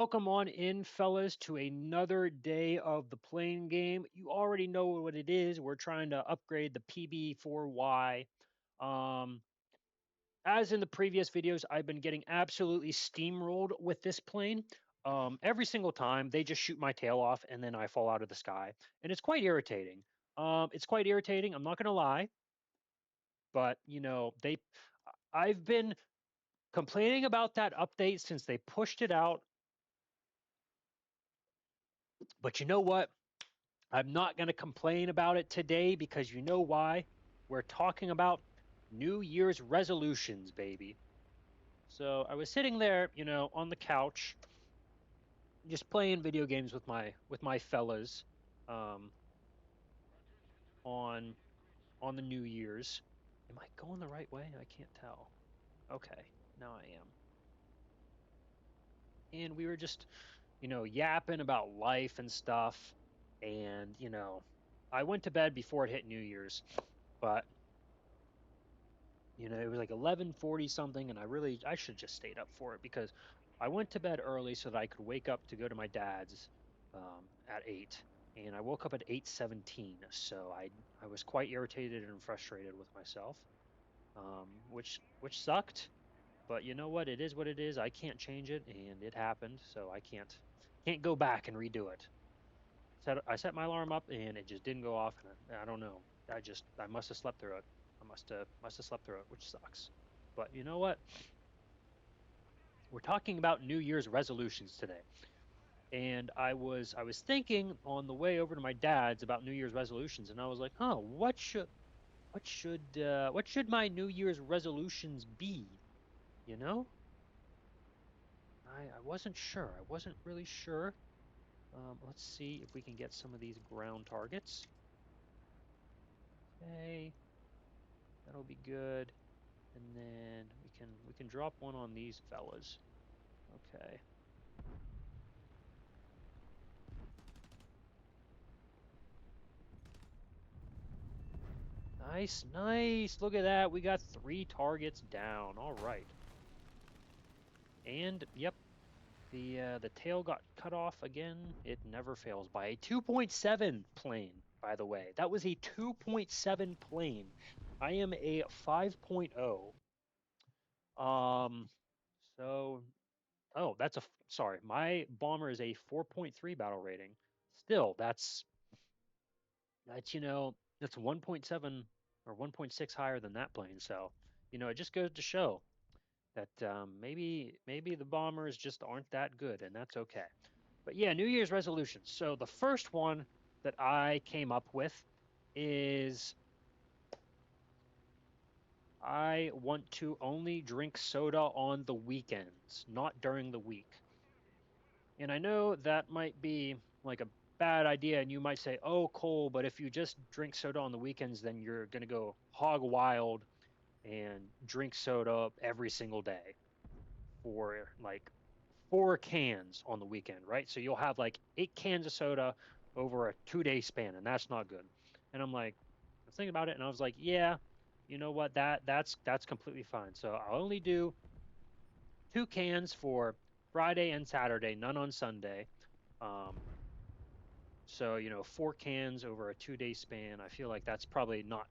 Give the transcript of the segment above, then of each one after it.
Welcome on in, fellas, to another day of the playing game. You already know what it is. We're trying to upgrade the PB4Y. Um, as in the previous videos, I've been getting absolutely steamrolled with this plane. Every single time, they just shoot my tail off and then I fall out of the sky. And it's quite irritating. It's quite irritating, I'm not going to lie. But, I've been complaining about that update since they pushed it out. But you know what? I'm not going to complain about it today because you know why? We're talking about New Year's resolutions, baby. So I was sitting there, on the couch, just playing video games with my fellas, um, on on the New Year's. Am I going the right way? I can't tell. Okay, now I am. And we were just, yapping about life and stuff. And I went to bed before it hit New Year's, but it was like 11:40 something, and I should just stayed up for it because I went to bed early so that I could wake up to go to my dad's at 8, and I woke up at 8:17. So I was quite irritated and frustrated with myself, which sucked. But you know what? It is what it is. I can't change it, and it happened, so I can't go back and redo it. I set my alarm up, and it just didn't go off, and I don't know. I must have slept through it. I must have slept through it, which sucks. But you know what? We're talking about New Year's resolutions today. And I was thinking on the way over to my dad's about New Year's resolutions, and I was like, "Huh, what should my New Year's resolutions be?" You know? I wasn't sure. I wasn't really sure. Let's see if we can get some of these ground targets. Okay, that'll be good. And then we can drop one on these fellas. Okay. Nice, nice. Look at that. We got 3 targets down. All right. And yep, the tail got cut off again. It never fails by a 2.7 plane, by the way. That was a 2.7 plane. I am a 5.0. Um so oh, sorry. My bomber is a 4.3 battle rating. Still, that's 1.7 or 1.6 higher than that plane. So, it just goes to show that maybe the bombers just aren't that good, and that's okay. But yeah, New Year's resolutions. So the first one that I came up with is I want to only drink soda on the weekends, not during the week. And I know that might be like a bad idea, and you might say, "Oh, Cole, but if you just drink soda on the weekends, then you're gonna go hog wild and drink soda every single day for like 4 cans on the weekend, right? So you'll have like 8 cans of soda over a 2-day span, and that's not good." And I'm like, I was thinking about it, and I was like, yeah, you know what? That's completely fine. So I'll only do 2 cans for Friday and Saturday, none on Sunday. Um, so 4 cans over a 2-day span. I feel like that's probably not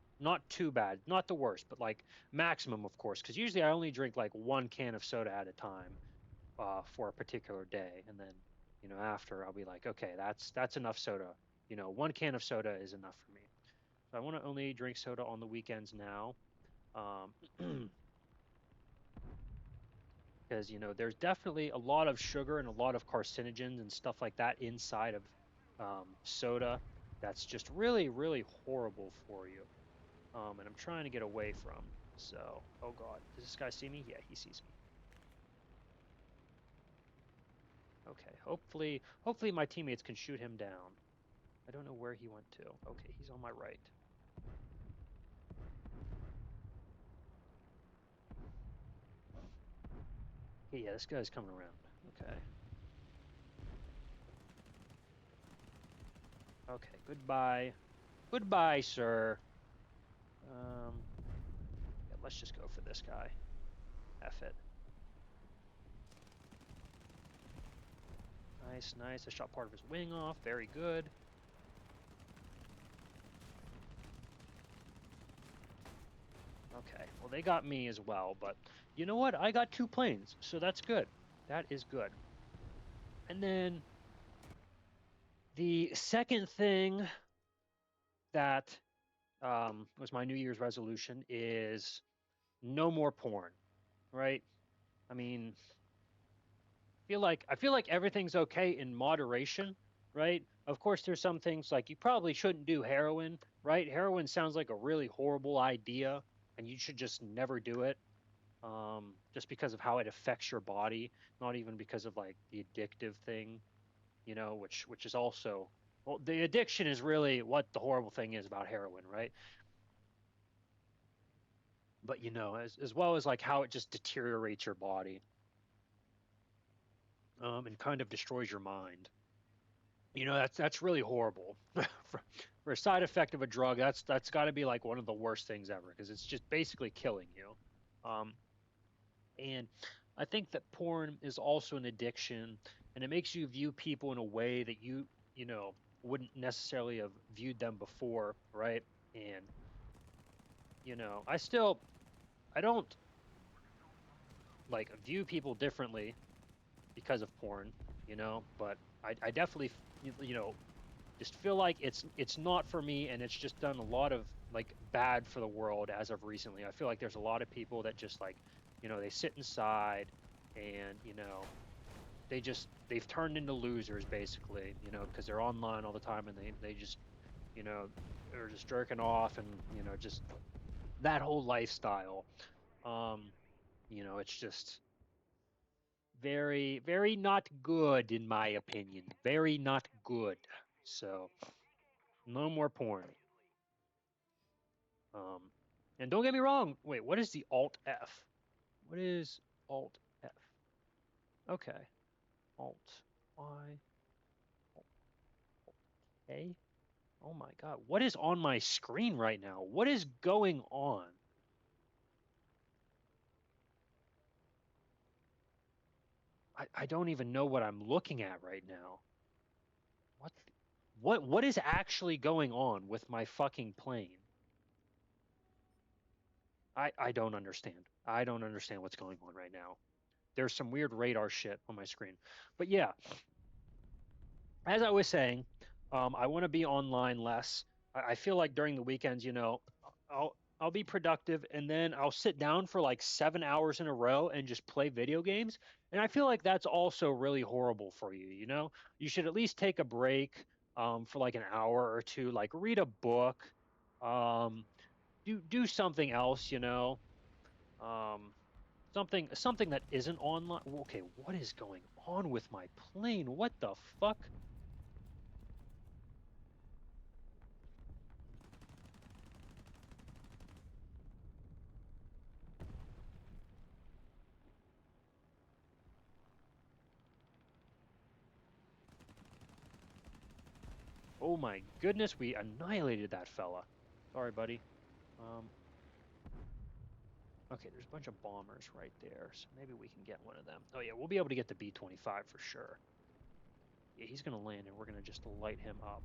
too bad, not the worst, but like maximum, of course, because usually I only drink like 1 can of soda at a time for a particular day, and then after I'll be like, okay, that's enough soda. 1 can of soda is enough for me. So I want to only drink soda on the weekends now, because there's definitely a lot of sugar and a lot of carcinogens and stuff like that inside of soda. That's just really really horrible for you. And I'm trying to get away from. So, oh God, does this guy see me? Yeah, he sees me. Okay, hopefully my teammates can shoot him down. I don't know where he went to. Okay, he's on my right. Okay, yeah, this guy's coming around. Okay. Okay, goodbye. Goodbye, sir. Yeah, let's just go for this guy. F it. Nice, nice. I shot part of his wing off. Very good. Okay, well, they got me as well, but you know what? I got 2 planes, so that's good. That is good. And then the second thing that was my New Year's resolution is no more porn, right? I mean, I feel like everything's okay in moderation, right? Of course, there's some things like you probably shouldn't do heroin, right? Heroin sounds like a really horrible idea, and you should just never do it, just because of how it affects your body, not even because of like the addictive thing, which is also, well, the addiction is really what the horrible thing is about heroin, right? But as well as like how it just deteriorates your body, and kind of destroys your mind. That's really horrible. For a side effect of a drug, that's got to be like one of the worst things ever because it's just basically killing you. Um, and I think that porn is also an addiction, and it makes you view people in a way that you wouldn't necessarily have viewed them before, right? And I don't like view people differently because of porn, but I definitely just feel like it's not for me, and it's just done a lot of like bad for the world as of recently. I feel like there's a lot of people that just like they sit inside, and they've turned into losers basically, because they're online all the time, and they just you know are just jerking off, and just that whole lifestyle. um it's just very, very not good in my opinion. Very not good. So no more porn. Um, and don't get me wrong. Wait, what is the Alt F? What is Alt F? Okay, Alt Y, Alt A. Oh my God, what is on my screen right now? What is going on? I don't even know what I'm looking at right now. What? What is actually going on with my fucking plane? I don't understand. I don't understand what's going on right now. There's some weird radar shit on my screen. But yeah, as I was saying, I want to be online less. I feel like during the weekends, I'll be productive, and then I'll sit down for like 7 hours in a row and just play video games. And I feel like that's also really horrible for you. You should at least take a break, for like an hour or two, like read a book, um, do something else. Um, something that isn't online. Okay, what is going on with my plane? What the fuck? Oh my goodness, we annihilated that fella. Sorry, buddy. Um, okay, there's a bunch of bombers right there, so maybe we can get one of them. Oh yeah, we'll be able to get the B-25 for sure. Yeah, he's gonna land, and we're gonna just light him up.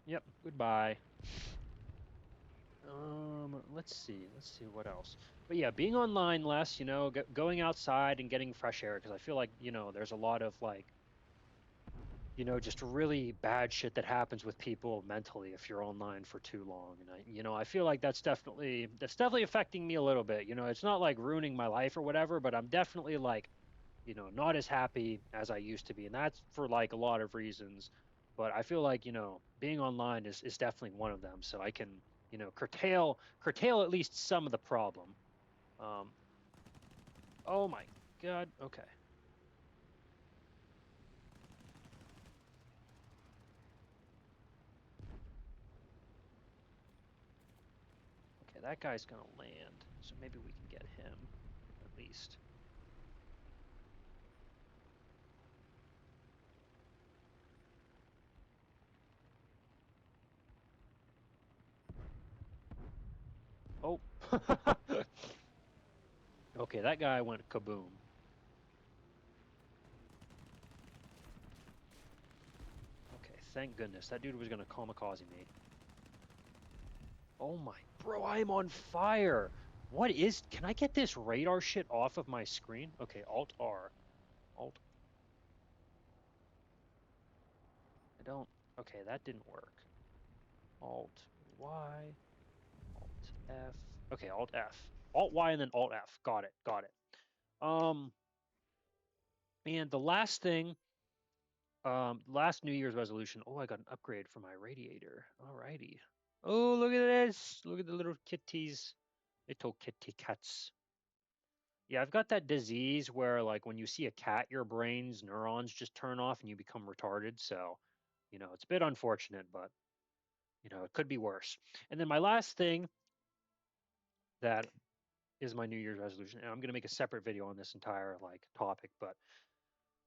Yep, goodbye. Let's see what else. But yeah, being online less, going outside and getting fresh air, because I feel like, there's a lot of like, just really bad shit that happens with people mentally if you're online for too long. And I feel like that's definitely affecting me a little bit. It's not like ruining my life or whatever, but I'm definitely like, not as happy as I used to be. And that's for like a lot of reasons. But I feel like, being online is definitely one of them. So I can, curtail at least some of the problem. Um, oh my God. Okay. Okay, that guy's gonna land, so maybe we can get him at least. Oh. Okay, that guy went kaboom. thank goodness. That dude was gonna kamikaze me. Oh my, bro, I'm on fire. What is, can I get this radar shit off of my screen? Okay, Alt R. Alt, I don't, okay, that didn't work. Alt Y, Alt F. Okay, Alt F. Alt Y and then Alt F. Got it, got it. And the last thing, last New Year's resolution. Oh, I got an upgrade for my radiator. Alrighty. Oh, look at this. Look at the little kitties. Little kitty cats. Yeah, I've got that disease where, like, when you see a cat, your brain's neurons just turn off and you become retarded. So, it's a bit unfortunate, but, it could be worse. And then my last thing that is my New Year's resolution, and I'm going to make a separate video on this entire, like, topic, but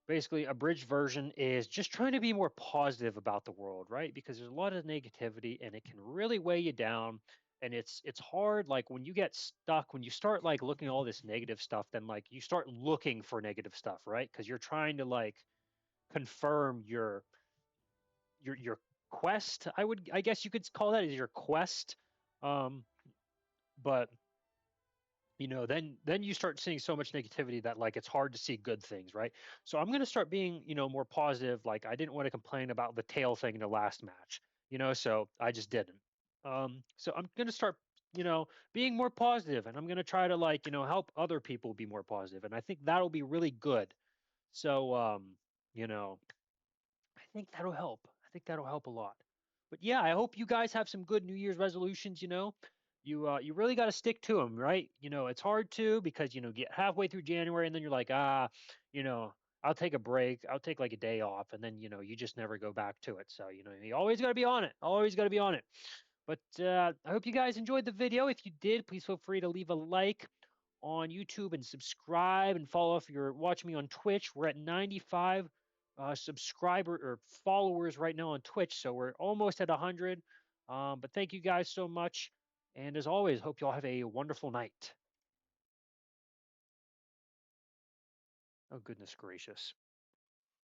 basically a bridged version is just trying to be more positive about the world, right? Because there's a lot of negativity and it can really weigh you down, and it's hard, like, when you get stuck, when you start like looking at all this negative stuff, then like you start looking for negative stuff, right? Because you're trying to like confirm your quest. I guess you could call that is your quest. um but then you start seeing so much negativity that like it's hard to see good things, right? So I'm going to start being, more positive. Like, I didn't want to complain about the tail thing in the last match, so I just didn't. So I'm going to start, being more positive, and I'm going to try to, like, help other people be more positive, and I think that'll be really good. So you know I think that'll help. I think that'll help a lot. But yeah, I hope you guys have some good New Year's resolutions. You really got to stick to them, right? It's hard to, because get halfway through January and then you're like, you know, I'll take a break. I'll take like a day off, and then you just never go back to it. So you always got to be on it. Always got to be on it. But I hope you guys enjoyed the video. If you did, please feel free to leave a like on YouTube and subscribe and follow if you're watching me on Twitch. We're at 95 subscriber or followers right now on Twitch, so we're almost at 100. But thank you guys so much, and as always, hope you all have a wonderful night. Oh, goodness gracious.